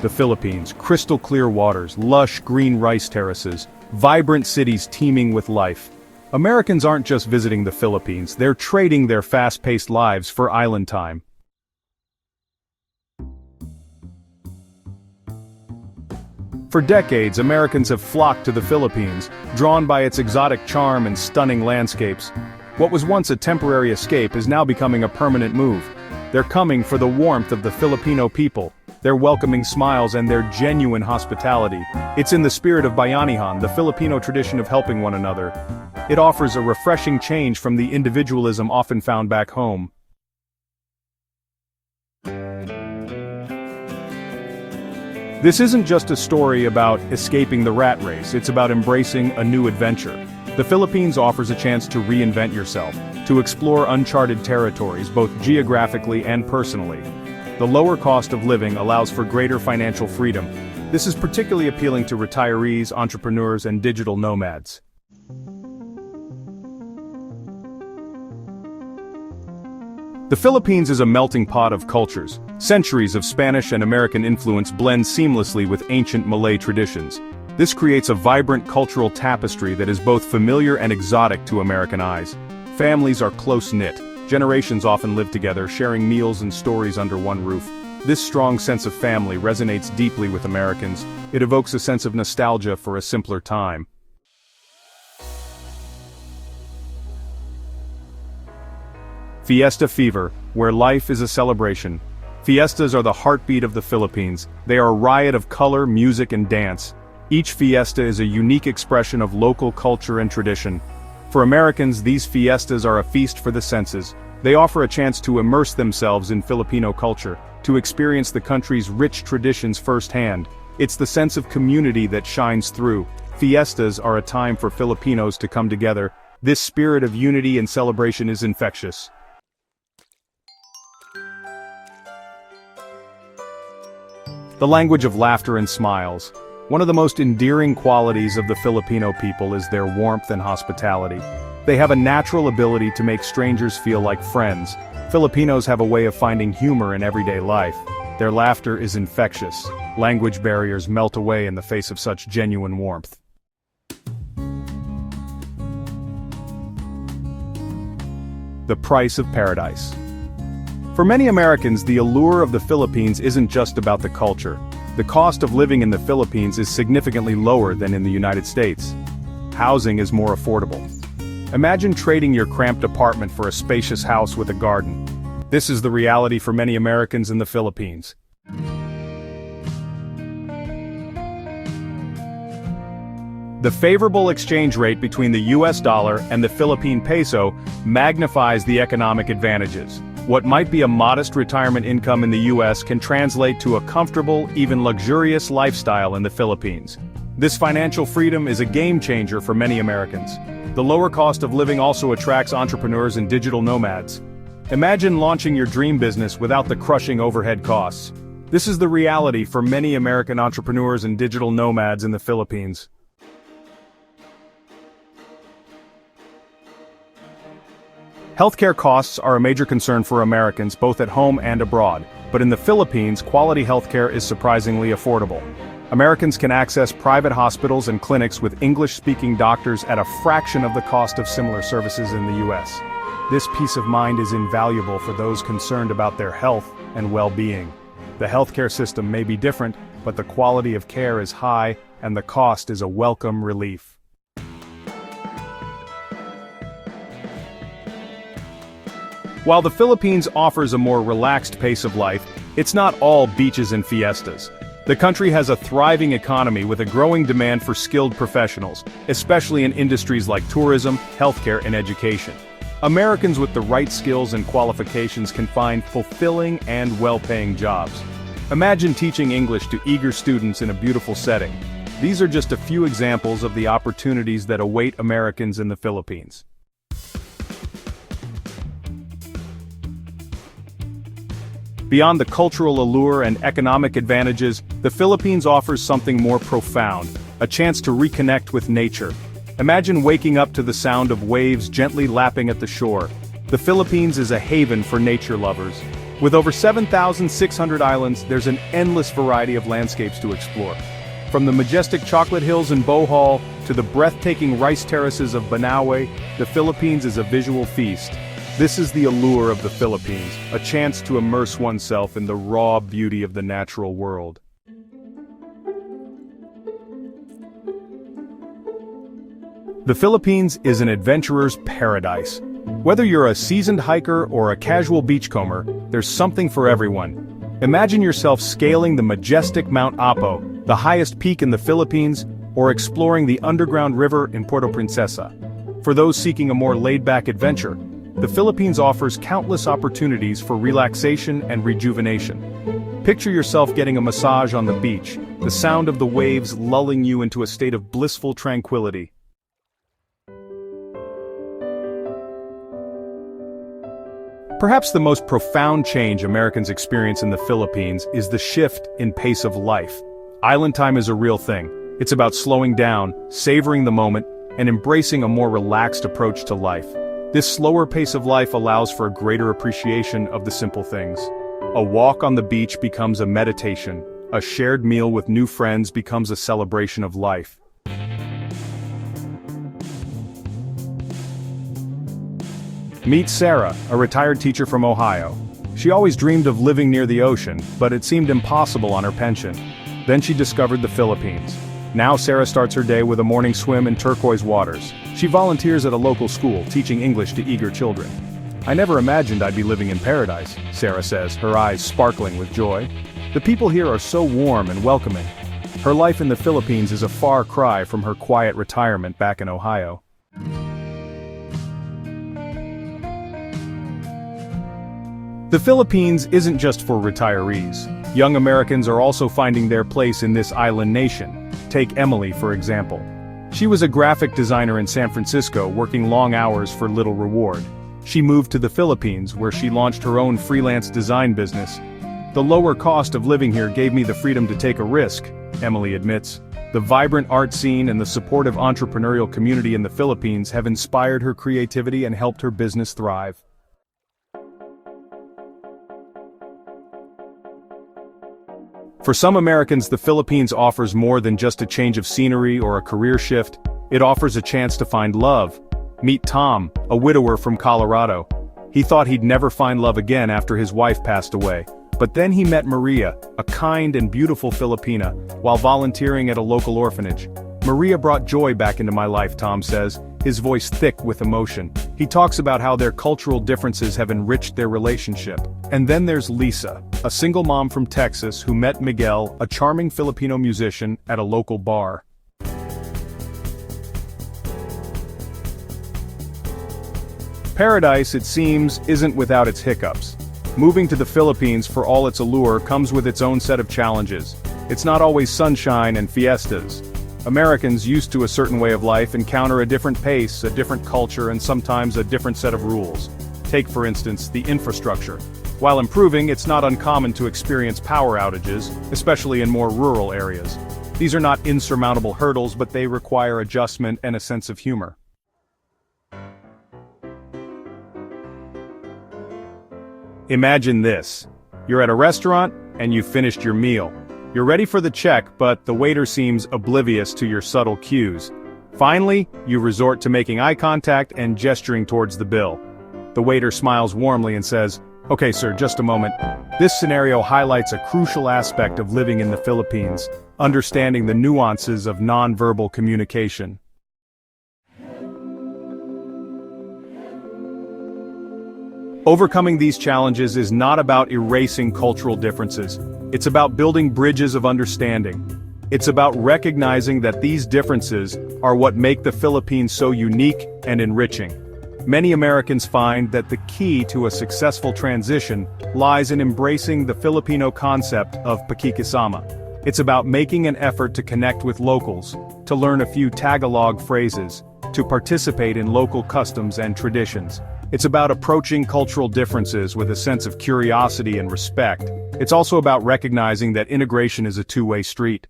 The Philippines, crystal clear waters, lush green rice terraces, vibrant cities teeming with life. Americans aren't just visiting the Philippines, they're trading their fast-paced lives for island time. For decades, Americans have flocked to the Philippines, drawn by its exotic charm and stunning landscapes. What was once a temporary escape is now becoming a permanent move. They're coming for the warmth of the Filipino people, their welcoming smiles and their genuine hospitality. It's in the spirit of Bayanihan, the Filipino tradition of helping one another. It offers a refreshing change from the individualism often found back home. This isn't just a story about escaping the rat race, it's about embracing a new adventure. The Philippines offers a chance to reinvent yourself, to explore uncharted territories both geographically and personally. The lower cost of living allows for greater financial freedom. This is particularly appealing to retirees, entrepreneurs, and digital nomads. The Philippines is a melting pot of cultures. Centuries of Spanish and American influence blend seamlessly with ancient Malay traditions. This creates a vibrant cultural tapestry that is both familiar and exotic to American eyes. Families are close-knit. Generations often live together, sharing meals and stories under one roof. This strong sense of family resonates deeply with Americans. It evokes a sense of nostalgia for a simpler time. Fiesta fever, where life is a celebration. Fiestas are the heartbeat of the Philippines. They are a riot of color, music, and dance. Each fiesta is a unique expression of local culture and tradition. For Americans, these fiestas are a feast for the senses. They offer a chance to immerse themselves in Filipino culture, to experience the country's rich traditions firsthand. It's the sense of community that shines through. Fiestas are a time for Filipinos to come together. This spirit of unity and celebration is infectious. The language of laughter and smiles. One of the most endearing qualities of the Filipino people is their warmth and hospitality. They have a natural ability to make strangers feel like friends. Filipinos have a way of finding humor in everyday life. Their laughter is infectious. Language barriers melt away in the face of such genuine warmth. The price of paradise. For many Americans, the allure of the Philippines isn't just about the culture. The cost of living in the Philippines is significantly lower than in the United States. Housing is more affordable. Imagine trading your cramped apartment for a spacious house with a garden. This is the reality for many Americans in the Philippines. The favorable exchange rate between the US dollar and the Philippine peso magnifies the economic advantages. What might be a modest retirement income in the US can translate to a comfortable, even luxurious lifestyle in the Philippines. This financial freedom is a game changer for many Americans. The lower cost of living also attracts entrepreneurs and digital nomads. Imagine launching your dream business without the crushing overhead costs. This is the reality for many American entrepreneurs and digital nomads in the Philippines. Healthcare costs are a major concern for Americans both at home and abroad, but in the Philippines, quality healthcare is surprisingly affordable. Americans can access private hospitals and clinics with English-speaking doctors at a fraction of the cost of similar services in the US. This peace of mind is invaluable for those concerned about their health and well-being. The healthcare system may be different, but the quality of care is high, and the cost is a welcome relief. While the Philippines offers a more relaxed pace of life, it's not all beaches and fiestas. The country has a thriving economy with a growing demand for skilled professionals, especially in industries like tourism, healthcare, and education. Americans with the right skills and qualifications can find fulfilling and well-paying jobs. Imagine teaching English to eager students in a beautiful setting. These are just a few examples of the opportunities that await Americans in the Philippines. Beyond the cultural allure and economic advantages, the Philippines offers something more profound, a chance to reconnect with nature. Imagine waking up to the sound of waves gently lapping at the shore. The Philippines is a haven for nature lovers. With over 7,600 islands, there's an endless variety of landscapes to explore. From the majestic chocolate hills in Bohol to the breathtaking rice terraces of Banaue, the Philippines is a visual feast. This is the allure of the Philippines, a chance to immerse oneself in the raw beauty of the natural world. The Philippines is an adventurer's paradise. Whether you're a seasoned hiker or a casual beachcomber, there's something for everyone. Imagine yourself scaling the majestic Mount Apo, the highest peak in the Philippines, or exploring the underground river in Puerto Princesa. For those seeking a more laid-back adventure, the Philippines offers countless opportunities for relaxation and rejuvenation. Picture yourself getting a massage on the beach, the sound of the waves lulling you into a state of blissful tranquility. Perhaps the most profound change Americans experience in the Philippines is the shift in pace of life. Island time is a real thing. It's about slowing down, savoring the moment, and embracing a more relaxed approach to life. This slower pace of life allows for a greater appreciation of the simple things. A walk on the beach becomes a meditation. A shared meal with new friends becomes a celebration of life. Meet Sarah, a retired teacher from Ohio. She always dreamed of living near the ocean, but it seemed impossible on her pension. Then she discovered the Philippines. Now Sarah starts her day with a morning swim in turquoise waters. She volunteers at a local school, teaching English to eager children. "I never imagined I'd be living in paradise," Sarah says, her eyes sparkling with joy. "The people here are so warm and welcoming." Her life in the Philippines is a far cry from her quiet retirement back in Ohio. The Philippines isn't just for retirees. Young Americans are also finding their place in this island nation. Take Emily, for example. She was a graphic designer in San Francisco, working long hours for little reward. She moved to the Philippines, where she launched her own freelance design business. "The lower cost of living here gave me the freedom to take a risk," Emily admits. The vibrant art scene and the supportive entrepreneurial community in the Philippines have inspired her creativity and helped her business thrive. For some Americans, the Philippines offers more than just a change of scenery or a career shift. It offers a chance to find love. Meet Tom, a widower from Colorado. He thought he'd never find love again after his wife passed away. But then he met Maria, a kind and beautiful Filipina, while volunteering at a local orphanage. "Maria brought joy back into my life," Tom says, his voice thick with emotion. He talks about how their cultural differences have enriched their relationship. And then there's Lisa, a single mom from Texas who met Miguel, a charming Filipino musician, at a local bar. Paradise, it seems, isn't without its hiccups. Moving to the Philippines, for all its allure, comes with its own set of challenges. It's not always sunshine and fiestas. Americans used to a certain way of life encounter a different pace, a different culture, and sometimes a different set of rules. Take, for instance, the infrastructure. While improving, it's not uncommon to experience power outages, especially in more rural areas. These are not insurmountable hurdles, but they require adjustment and a sense of humor. Imagine this. You're at a restaurant, and you've finished your meal. You're ready for the check, but the waiter seems oblivious to your subtle cues. Finally, you resort to making eye contact and gesturing towards the bill. The waiter smiles warmly and says, "Okay, sir, just a moment." This scenario highlights a crucial aspect of living in the Philippines, understanding the nuances of nonverbal communication. Overcoming these challenges is not about erasing cultural differences. It's about building bridges of understanding. It's about recognizing that these differences are what make the Philippines so unique and enriching. Many Americans find that the key to a successful transition lies in embracing the Filipino concept of pakikisama. It's about making an effort to connect with locals, to learn a few Tagalog phrases, to participate in local customs and traditions. It's about approaching cultural differences with a sense of curiosity and respect. It's also about recognizing that integration is a two-way street.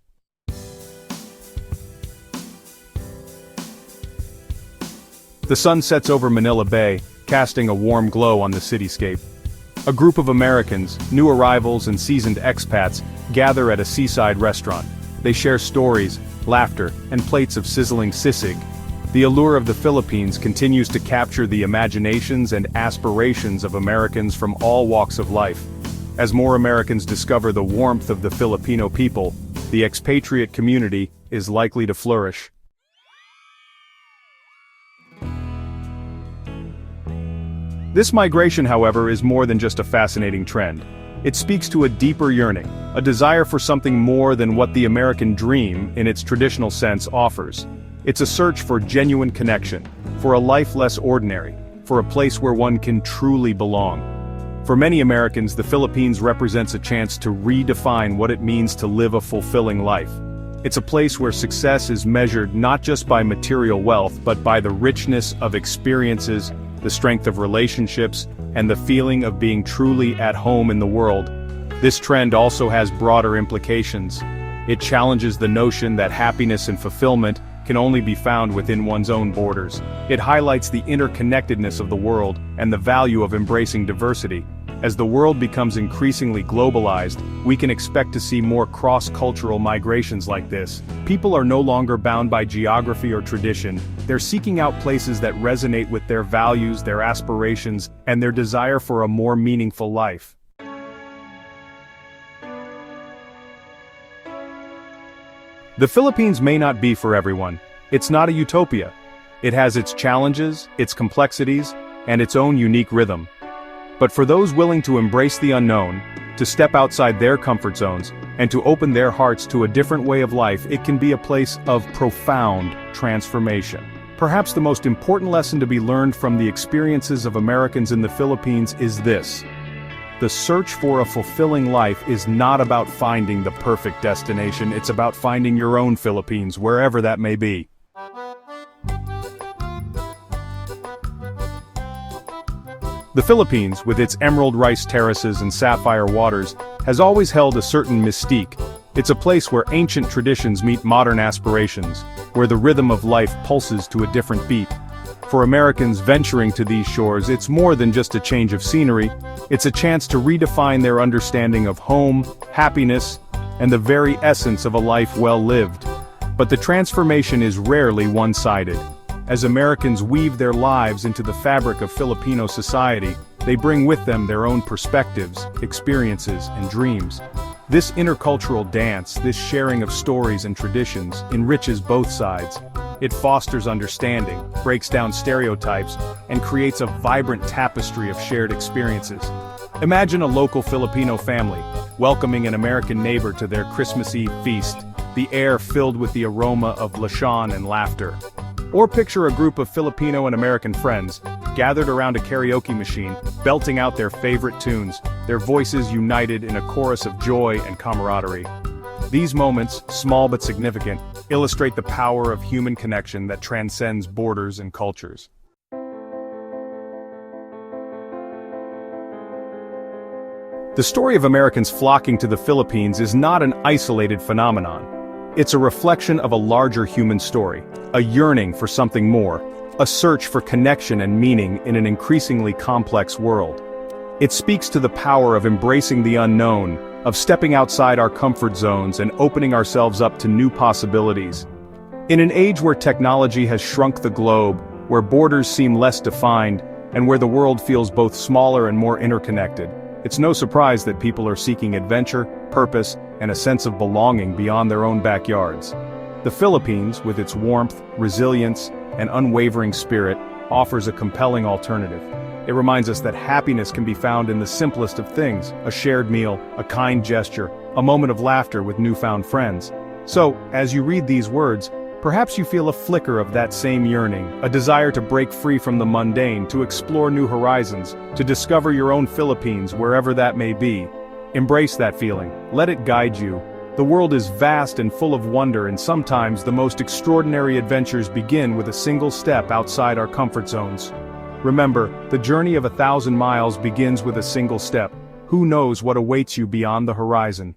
The sun sets over Manila Bay, casting a warm glow on the cityscape. A group of Americans, new arrivals and seasoned expats, gather at a seaside restaurant. They share stories, laughter, and plates of sizzling sisig. The allure of the Philippines continues to capture the imaginations and aspirations of Americans from all walks of life. As more Americans discover the warmth of the Filipino people, the expatriate community is likely to flourish. This migration, however, is more than just a fascinating trend. It speaks to a deeper yearning, a desire for something more than what the American dream, in its traditional sense, offers. It's a search for genuine connection, for a life less ordinary, for a place where one can truly belong. For many Americans, the Philippines represents a chance to redefine what it means to live a fulfilling life. It's a place where success is measured not just by material wealth but by the richness of experiences, the strength of relationships, and the feeling of being truly at home in the world. This trend also has broader implications. It challenges the notion that happiness and fulfillment can only be found within one's own borders. It highlights the interconnectedness of the world and the value of embracing diversity. As the world becomes increasingly globalized, we can expect to see more cross-cultural migrations like this. People are no longer bound by geography or tradition. They're seeking out places that resonate with their values, their aspirations, and their desire for a more meaningful life. The Philippines may not be for everyone. It's not a utopia. It has its challenges, its complexities, and its own unique rhythm. But for those willing to embrace the unknown, to step outside their comfort zones, and to open their hearts to a different way of life, it can be a place of profound transformation. Perhaps the most important lesson to be learned from the experiences of Americans in the Philippines is this: the search for a fulfilling life is not about finding the perfect destination, it's about finding your own Philippines, wherever that may be. The Philippines, with its emerald rice terraces and sapphire waters, has always held a certain mystique. It's a place where ancient traditions meet modern aspirations, where the rhythm of life pulses to a different beat. For Americans venturing to these shores, it's more than just a change of scenery, it's a chance to redefine their understanding of home, happiness, and the very essence of a life well lived. But the transformation is rarely one-sided. As Americans weave their lives into the fabric of Filipino society, they bring with them their own perspectives, experiences, and dreams. This intercultural dance, this sharing of stories and traditions, enriches both sides. It fosters understanding, breaks down stereotypes, and creates a vibrant tapestry of shared experiences. Imagine a local Filipino family, welcoming an American neighbor to their Christmas Eve feast, the air filled with the aroma of lechon and laughter. Or picture a group of Filipino and American friends, gathered around a karaoke machine, belting out their favorite tunes, their voices united in a chorus of joy and camaraderie. These moments, small but significant, illustrate the power of human connection that transcends borders and cultures. The story of Americans flocking to the Philippines is not an isolated phenomenon. It's a reflection of a larger human story, a yearning for something more, a search for connection and meaning in an increasingly complex world. It speaks to the power of embracing the unknown, of stepping outside our comfort zones and opening ourselves up to new possibilities. In an age where technology has shrunk the globe, where borders seem less defined, and where the world feels both smaller and more interconnected, it's no surprise that people are seeking adventure, purpose, and a sense of belonging beyond their own backyards. The Philippines, with its warmth, resilience, and unwavering spirit, offers a compelling alternative. It reminds us that happiness can be found in the simplest of things: a shared meal, a kind gesture, a moment of laughter with newfound friends. So, as you read these words, perhaps you feel a flicker of that same yearning, a desire to break free from the mundane, to explore new horizons, to discover your own Philippines wherever that may be. Embrace that feeling, let it guide you. The world is vast and full of wonder, and sometimes the most extraordinary adventures begin with a single step outside our comfort zones. Remember, the journey of 1,000 miles begins with a single step. Who knows what awaits you beyond the horizon?